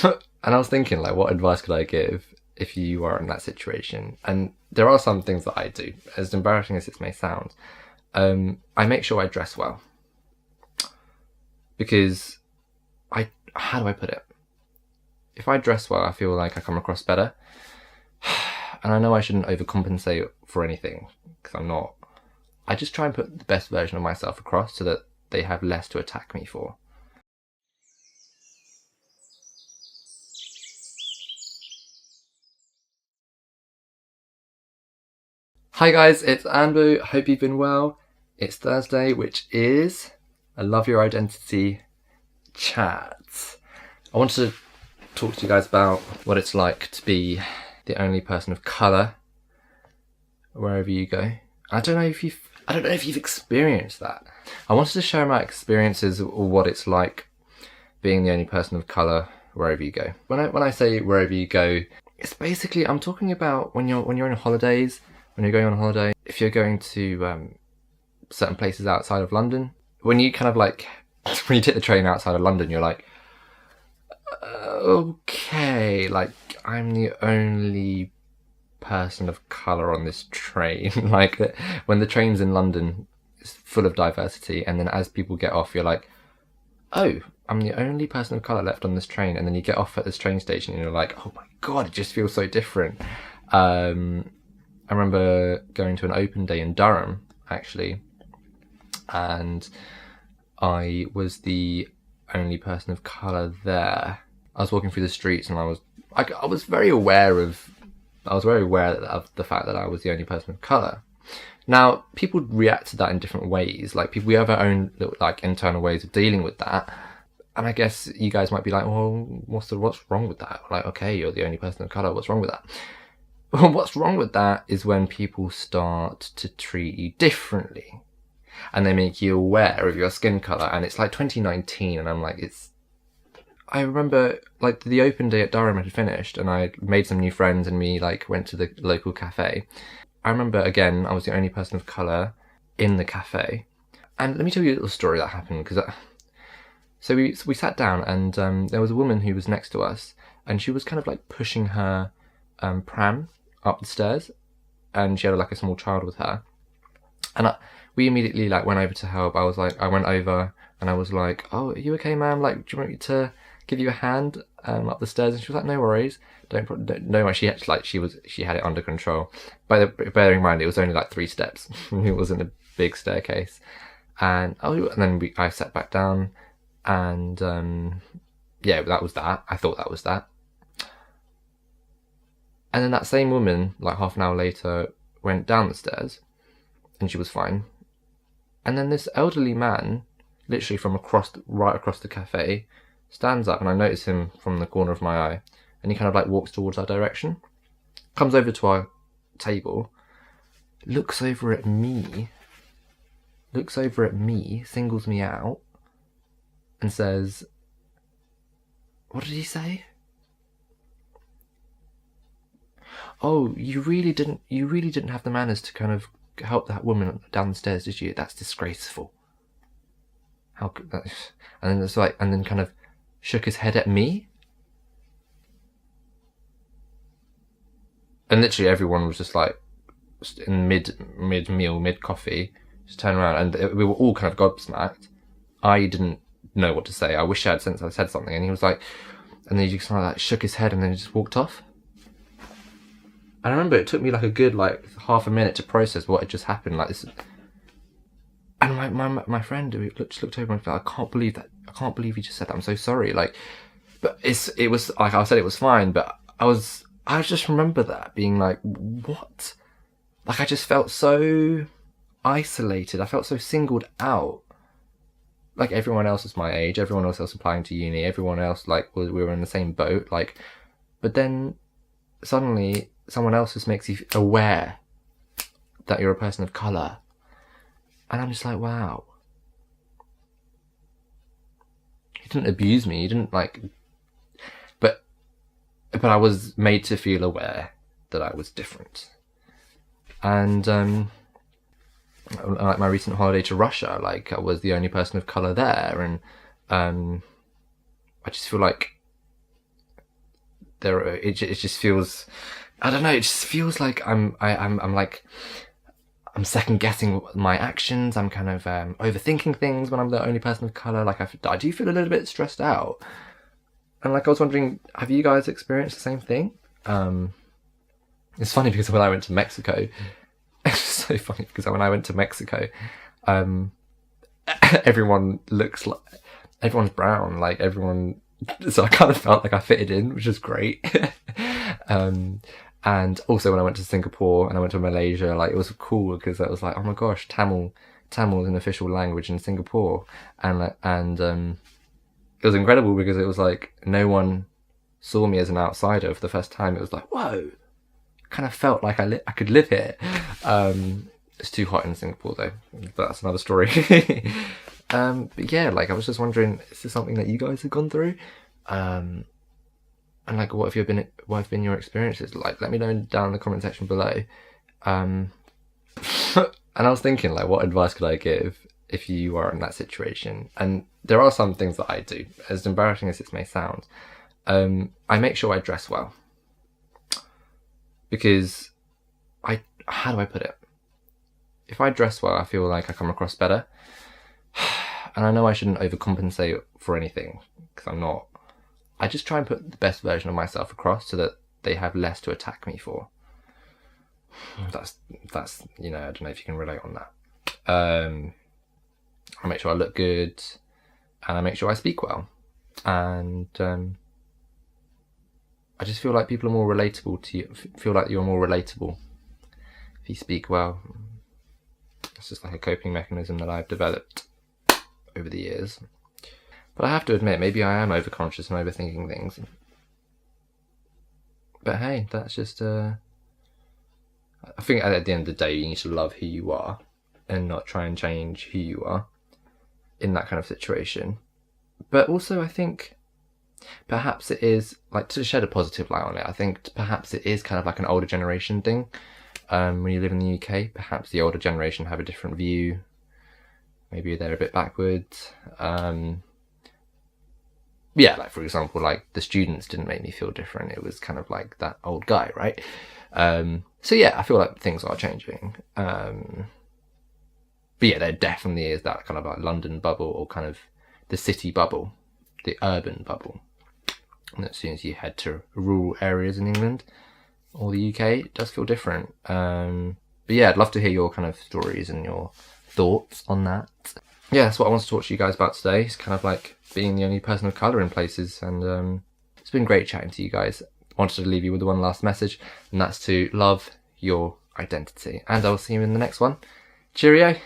And I was thinking, like, what advice could I give if you are in that situation? And there are some things that I do, as embarrassing as it may sound. I make sure I dress well. Because how do I put it? If I dress well, I feel like I come across better. And I know I shouldn't overcompensate for anything, because I'm not. I just try and put the best version of myself across so that they have less to attack me for. Hi guys, it's Anpu. Hope you've been well. It's Thursday, which is a Love Your Identity chat. I wanted to talk to you guys about what it's like to be the only person of colour wherever you go. I don't know if you've experienced that. I wanted to share my experiences of what it's like being the only person of colour wherever you go. When I say wherever you go, it's basically, I'm talking about when you're on holidays, when you're going on holiday, if you're going to certain places outside of London, when you kind of like, when you take the train outside of London, you're like, okay, like, I'm the only person of colour on this train. Like, when the train's in London, it's full of diversity, and then as people get off, you're like, oh, I'm the only person of colour left on this train. And then you get off at this train station and you're like, oh my god, it just feels so different. I remember going to an open day in Durham, actually, and I was the only person of colour there. I was walking through the streets and I was very aware of the fact that I was the only person of colour. Now, people react to that in different ways. Like, we have our own like internal ways of dealing with that. And I guess you guys might be like, well, what's wrong with that? Like, okay, you're the only person of colour, what's wrong with that? Well, what's wrong with that is when people start to treat you differently. And they make you aware of your skin colour. And it's like 2019 and I'm like, I remember, like, the open day at Durham had finished and I made some new friends and we, like, went to the local cafe. I remember, again, I was the only person of colour in the cafe. And let me tell you a little story that happened, because so we sat down and there was a woman who was next to us and she was kind of, like, pushing her pram up the stairs, and she had, like, a small child with her. And we immediately, like, went over to help. I went over and I was like, oh, are you okay, ma'am? Like, do you want me to give you a hand up the stairs? And she was like, no worries, don't worry. She had it under control. Bearing in mind, it was only like 3 steps. It wasn't a big staircase. And then I sat back down, and yeah, that was that. I thought that was that. And then that same woman, like half an hour later, went down the stairs, and she was fine. And then this elderly man, literally from right across the cafe, stands up, and I notice him from the corner of my eye, and he kind of like walks towards our direction, comes over to our table, looks over at me, singles me out, and says, what did he say? Oh, you really didn't have the manners to kind of help that woman down the stairs, did you? That's disgraceful. How could that? And then it's like, and then kind of shook his head at me. And literally everyone was just like, in mid-meal, mid-coffee, just turned around, and we were all kind of gobsmacked. I didn't know what to say. I wish I had, since I said something. And he was like, and then he just kind of like shook his head and then he just walked off. And I remember it took me like a good like half a minute to process what had just happened. Like this, and my friend who just looked over and felt, I can't believe you just said that. I'm so sorry. Like, but it was like I said, it was fine. But I just remember that being like, what? Like, I just felt so isolated. I felt so singled out. Like, everyone else was my age. Everyone else was applying to uni. Everyone else, like, we were in the same boat. Like, but then suddenly someone else just makes you aware that you're a person of colour. And I'm just like, wow. He didn't abuse me. He didn't, like... But I was made to feel aware that I was different. And, like my recent holiday to Russia, like, I was the only person of colour there. And I just feel like it just feels, I don't know, it just feels like I'm like, I'm second guessing my actions. I'm kind of overthinking things when I'm the only person of colour. Like I do feel a little bit stressed out. And like I was wondering, have you guys experienced the same thing? It's funny because when I went to Mexico, it's so funny because when I went to Mexico, everyone looks like, everyone's brown, like everyone, so I kind of felt like I fitted in, which is great. And also when I went to Singapore and I went to Malaysia, like it was cool because it was like, oh my gosh, Tamil is an official language in Singapore, and it was incredible because it was like no one saw me as an outsider for the first time. It was like, whoa, kind of felt like I could live here. It's too hot in Singapore though, but that's another story. But yeah, like I was just wondering, is this something that you guys have gone through? And like, what have been your experiences? Like, let me know down in the comment section below. And I was thinking, like, what advice could I give if you are in that situation? And there are some things that I do, as embarrassing as it may sound. I make sure I dress well. Because how do I put it? If I dress well, I feel like I come across better. And I know I shouldn't overcompensate for anything, because I'm not. I just try and put the best version of myself across so that they have less to attack me for. That's you know, I don't know if you can relate on that. I make sure I look good, and I make sure I speak well, and I just feel like people are more relatable to you. Feel like you're more relatable if you speak well. It's just like a coping mechanism that I've developed over the years. But I have to admit, maybe I am overconscious and overthinking things. But hey, that's just I think at the end of the day, you need to love who you are and not try and change who you are in that kind of situation. But also, I think perhaps it is, like, to shed a positive light on it, I think perhaps it is kind of like an older generation thing. When you live in the UK, perhaps the older generation have a different view. Maybe they're a bit backwards. Yeah, like for example, like the students didn't make me feel different. It was kind of like that old guy, right? So yeah, I feel like things are changing. But yeah, there definitely is that kind of like London bubble, or kind of the city bubble, the urban bubble. And as soon as you head to rural areas in England or the UK, it does feel different. But yeah, I'd love to hear your kind of stories and your thoughts on that. Yeah, that's what I want to talk to you guys about today. It's kind of like being the only person of colour in places, and it's been great chatting to you guys. I wanted to leave you with one last message, and that's to love your identity. And I'll see you in the next one. Cheerio!